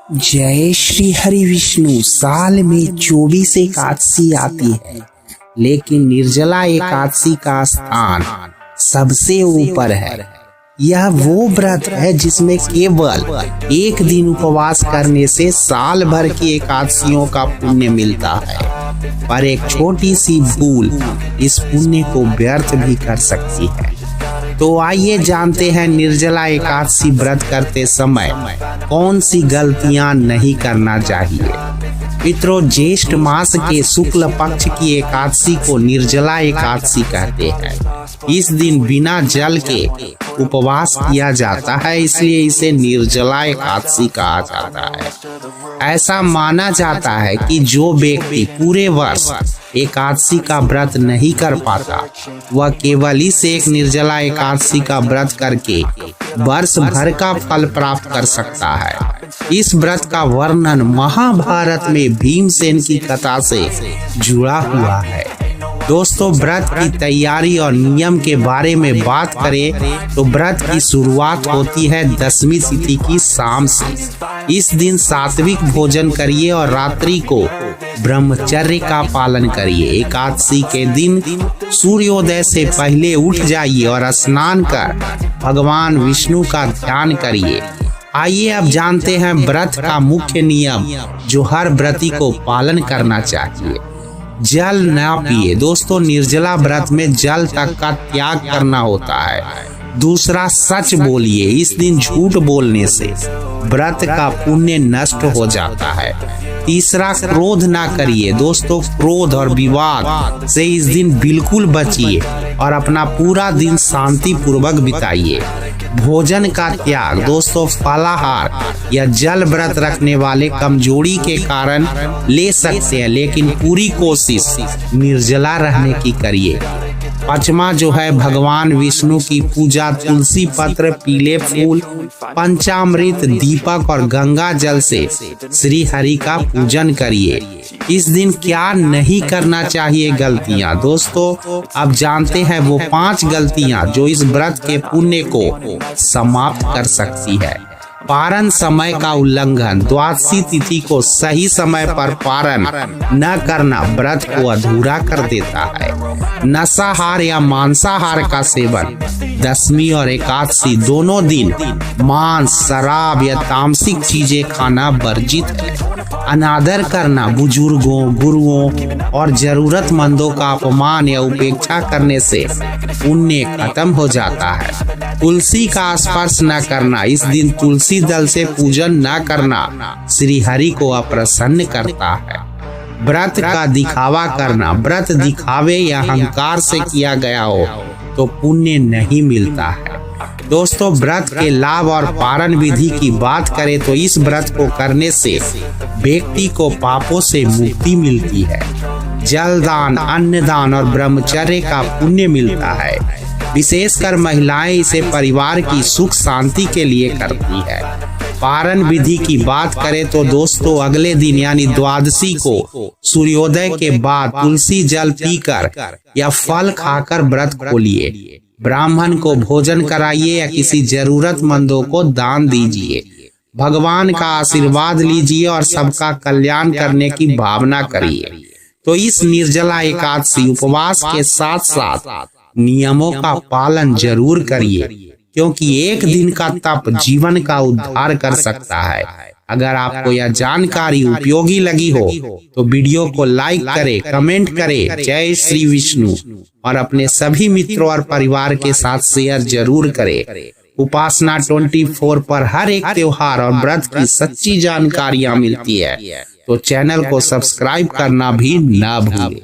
जय श्री हरि विष्णु। साल में 24 एकादशी आती है, लेकिन निर्जला एकादशी का स्थान सबसे ऊपर है। यह वो व्रत है जिसमें केवल एक दिन उपवास करने से साल भर की एकादशियों का पुण्य मिलता है, पर एक छोटी सी भूल इस पुण्य को व्यर्थ भी कर सकती है। तो आइए जानते हैं निर्जला एकादशी व्रत करते समय कौन सी गलतियां नहीं करना चाहिए। मित्रों, ज्येष्ठ मास के शुक्ल पक्ष की एकादशी को निर्जला एकादशी कहते हैं। इस दिन बिना जल के उपवास किया जाता है, इसलिए इसे निर्जला एकादशी कहा जाता है। ऐसा माना जाता है कि जो व्यक्ति पूरे वर्ष एकादशी का व्रत नहीं कर पाता, वह केवल इस एक निर्जला एकादशी का व्रत करके वर्ष भर का फल प्राप्त कर सकता है। इस व्रत का वर्णन महाभारत में भीमसेन की कथा से जुड़ा हुआ है। दोस्तों, व्रत की तैयारी और नियम के बारे में बात करें तो व्रत की शुरुआत होती है 10वीं तिथि की शाम से। इस दिन सात्विक भोजन करिए और रात्रि को ब्रह्मचर्य का पालन करिए। एकादशी के दिन सूर्योदय से पहले उठ जाइए और स्नान कर भगवान विष्णु का ध्यान करिए। आइए अब जानते हैं व्रत का मुख्य नियम जो हर व्रती को पालन करना चाहिए। जल न पिए। दोस्तों, निर्जला व्रत में जल तक का त्याग करना होता है। दूसरा, सच बोलिए। इस दिन झूठ बोलने से व्रत का पुण्य नष्ट हो जाता है। तीसरा, क्रोध ना करिए। दोस्तों, क्रोध और विवाद से इस दिन बिल्कुल बचिए और अपना पूरा दिन शांति पूर्वक बिताइए। भोजन का त्याग। दोस्तों, फलाहार या जल व्रत रखने वाले कमजोरी के कारण ले सकते हैं, लेकिन पूरी कोशिश निर्जला रहने की करिए। पांचवा जो है, भगवान विष्णु की पूजा तुलसी पत्र, पीले फूल, पंचामृत, दीपक और गंगा जल से श्री हरि का पूजन करिए। इस दिन क्या नहीं करना चाहिए गलतियां। दोस्तों, अब जानते हैं वो 5 गलतियां जो इस व्रत के पुण्य को समाप्त कर सकती है। पारण समय का उल्लंघन। द्वादशी तिथि को सही समय पर पारण न करना व्रत को अधूरा कर देता है। नशाहार या मांसाहार का सेवन। 10वीं और एकादशी दोनों दिन मांस, शराब या तामसिक चीजें खाना वर्जित है। अनादर करना। बुजुर्गों, गुरुओं और जरूरतमंदों का अपमान या उपेक्षा करने से पुण्य खत्म हो जाता है। तुलसी का स्पर्श न करना। इस दिन तुलसी दल से पूजन न करना श्री हरि को अप्रसन्न करता है। व्रत का दिखावा करना। व्रत दिखावे या अहंकार से किया गया हो तो पुण्य नहीं मिलता है। दोस्तों, व्रत के लाभ और पारण विधि की बात करें तो इस व्रत को करने से व्यक्ति को पापों से मुक्ति मिलती है। जलदान, अन्नदान और ब्रह्मचर्य का पुण्य मिलता है। विशेषकर महिलाएं इसे परिवार की सुख शांति के लिए करती है। पारण विधि की बात करें तो दोस्तों, अगले दिन यानी द्वादशी को सूर्योदय के बाद तुलसी जल पीकर या फल खाकर व्रत खोलिए। ब्राह्मण को भोजन कराइए या किसी जरूरतमंदों को दान दीजिए। भगवान का आशीर्वाद लीजिए और सबका कल्याण करने की भावना करिए। तो इस निर्जला एकादशी उपवास के साथ साथ नियमों का पालन जरूर करिए, क्योंकि एक दिन का तप जीवन का उद्धार कर सकता है। अगर आपको यह जानकारी उपयोगी लगी हो तो वीडियो को लाइक करें, कमेंट करें। जय श्री विष्णु और अपने सभी मित्रों और परिवार के साथ शेयर जरूर करें। उपासना 24 पर हर एक त्योहार और व्रत की सच्ची जानकारियां मिलती है, तो चैनल को सब्सक्राइब करना भी ना भूलें।